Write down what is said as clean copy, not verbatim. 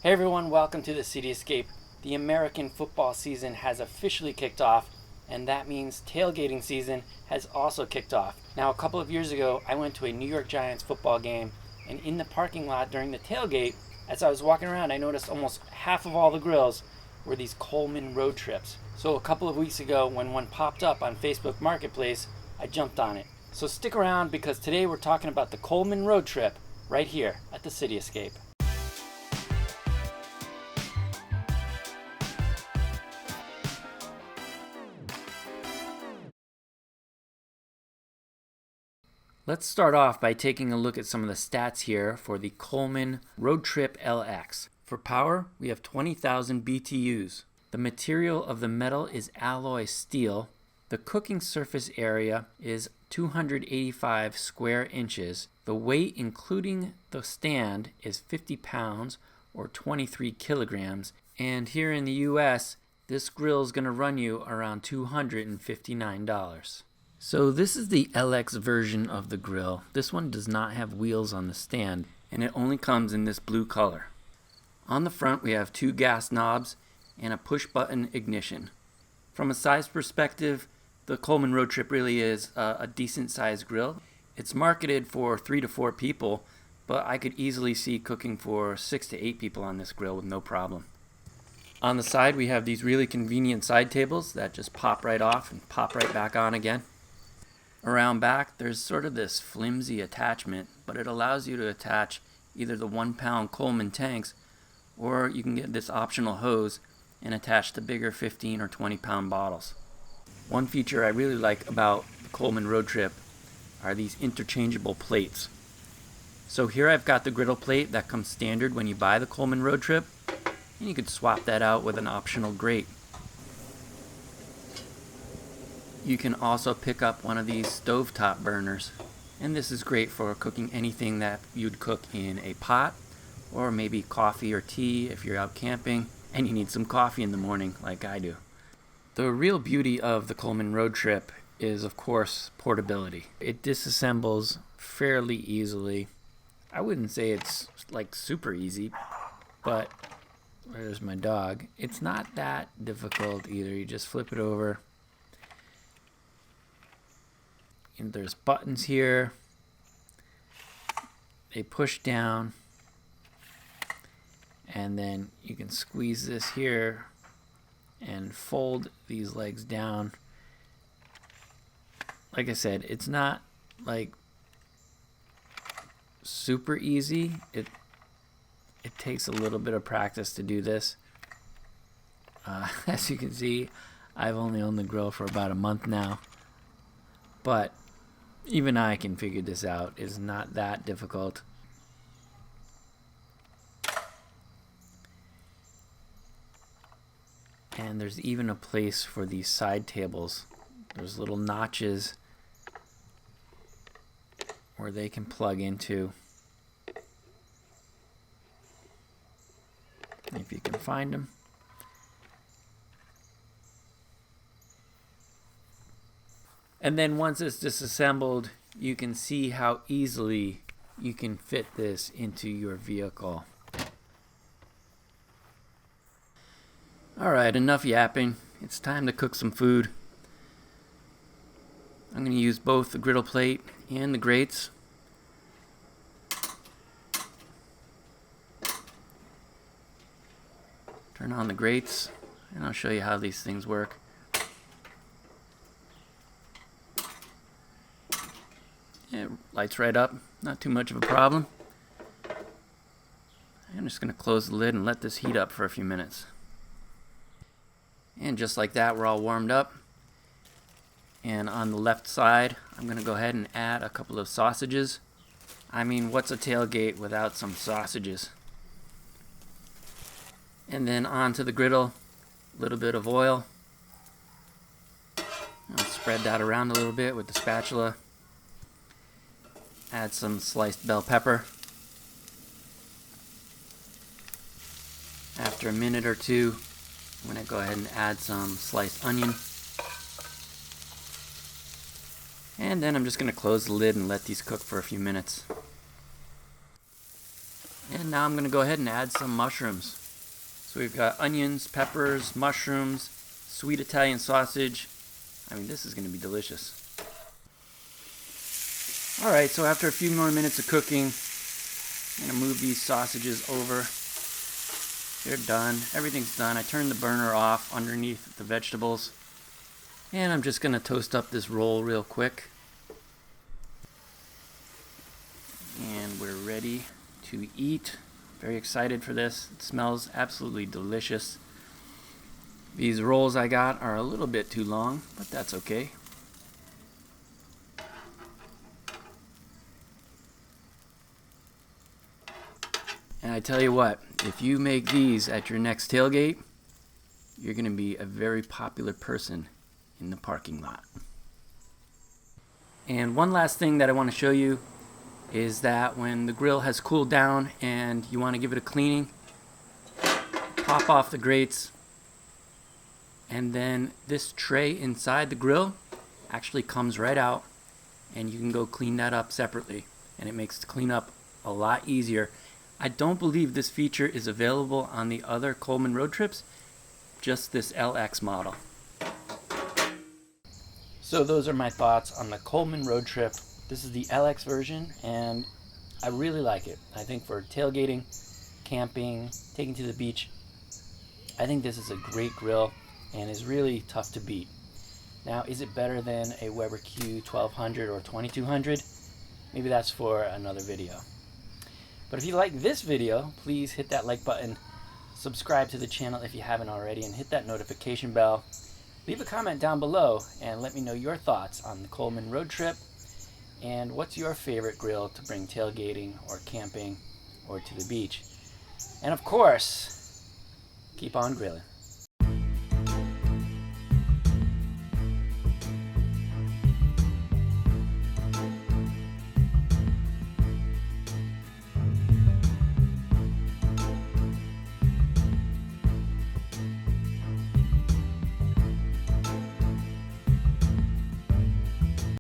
Hey everyone, welcome to the Cityscape. The American football season has officially kicked off, and that means tailgating season has also kicked off. Now, a couple of years ago, I went to a New York Giants football game, and in the parking lot during the tailgate, as I was walking around, I noticed almost half of all the grills were these Coleman Roadtrips. So a couple of weeks ago, when one popped up on Facebook Marketplace, I jumped on it. So stick around because today we're talking about the Coleman Roadtrip right here at the Cityscape. Let's start off by taking a look at some of the stats here for the Coleman Roadtrip LX. For power, we have 20,000 BTUs. The material of the metal is alloy steel. The cooking surface area is 285 square inches. The weight, including the stand, is 50 pounds or 23 kilograms. And here in the US, this grill is going to run you around $259. So this is the LX version of the grill. This one does not have wheels on the stand, and it only comes in this blue color. On the front we have two gas knobs and a push button ignition. From a size perspective, the Coleman Roadtrip really is a decent sized grill. It's marketed for 3 to 4 people, but I could easily see cooking for 6 to 8 people on this grill with no problem. On the side we have these really convenient side tables that just pop right off and pop right back on again. Around back, there's sort of this flimsy attachment, but it allows you to attach either the 1-pound Coleman tanks, or you can get this optional hose and attach the bigger 15 or 20-pound bottles. One feature I really like about the Coleman Roadtrip are these interchangeable plates. So here I've got the griddle plate that comes standard when you buy the Coleman Roadtrip, and you could swap that out with an optional grate. You can also pick up one of these stovetop burners, and this is great for cooking anything that you'd cook in a pot, or maybe coffee or tea if you're out camping and you need some coffee in the morning like I do. The real beauty of the Coleman Roadtrip is, of course, portability. It disassembles fairly easily. I wouldn't say it's like super easy, but there's my dog. It's not that difficult either. You just flip it over. And there's buttons here. They push down, and then you can squeeze this here and fold these legs down. Like I said, it's not like super easy. It takes a little bit of practice to do this. As you can see, I've only owned the grill for about a month now, but even I can figure this out. It's not that difficult. And there's even a place for these side tables. There's little notches where they can plug into, if you can find them. And then once it's disassembled, you can see how easily you can fit this into your vehicle. Alright, enough yapping. It's time to cook some food. I'm going to use both the griddle plate and the grates. Turn on the grates, and I'll show you how these things work. It lights right up, not too much of a problem. I'm just going to close the lid and let this heat up for a few minutes. And just like that, we're all warmed up. And on the left side, I'm going to go ahead and add a couple of sausages. I mean, what's a tailgate without some sausages? And then onto the griddle, a little bit of oil. I'll spread that around a little bit with the spatula. Add some sliced bell pepper. After a minute or two, I'm going to go ahead and add some sliced onion. And then I'm just going to close the lid and let these cook for a few minutes. And now I'm going to go ahead and add some mushrooms. So we've got onions, peppers, mushrooms, sweet Italian sausage. I mean, this is going to be delicious. Alright, so after a few more minutes of cooking, I'm going to move these sausages over. They're done. Everything's done. I turned the burner off underneath the vegetables. And I'm just going to toast up this roll real quick. And we're ready to eat. Very excited for this. It smells absolutely delicious. These rolls I got are a little bit too long, but that's okay. And I tell you what, if you make these at your next tailgate, you're going to be a very popular person in the parking lot. And one last thing that I want to show you is that when the grill has cooled down and you want to give it a cleaning, pop off the grates, and then this tray inside the grill actually comes right out, and you can go clean that up separately, and it makes the cleanup a lot easier. I don't believe this feature is available on the other Coleman Roadtrips, just this LX model. So those are my thoughts on the Coleman Roadtrip. This is the LX version, and I really like it. I think for tailgating, camping, taking to the beach, I think this is a great grill and is really tough to beat. Now, is it better than a Weber Q1200 or 2200? Maybe that's for another video. But if you like this video, please hit that like button, subscribe to the channel if you haven't already, and hit that notification bell. Leave a comment down below and let me know your thoughts on the Coleman Roadtrip, and what's your favorite grill to bring tailgating or camping or to the beach. And of course, keep on grilling.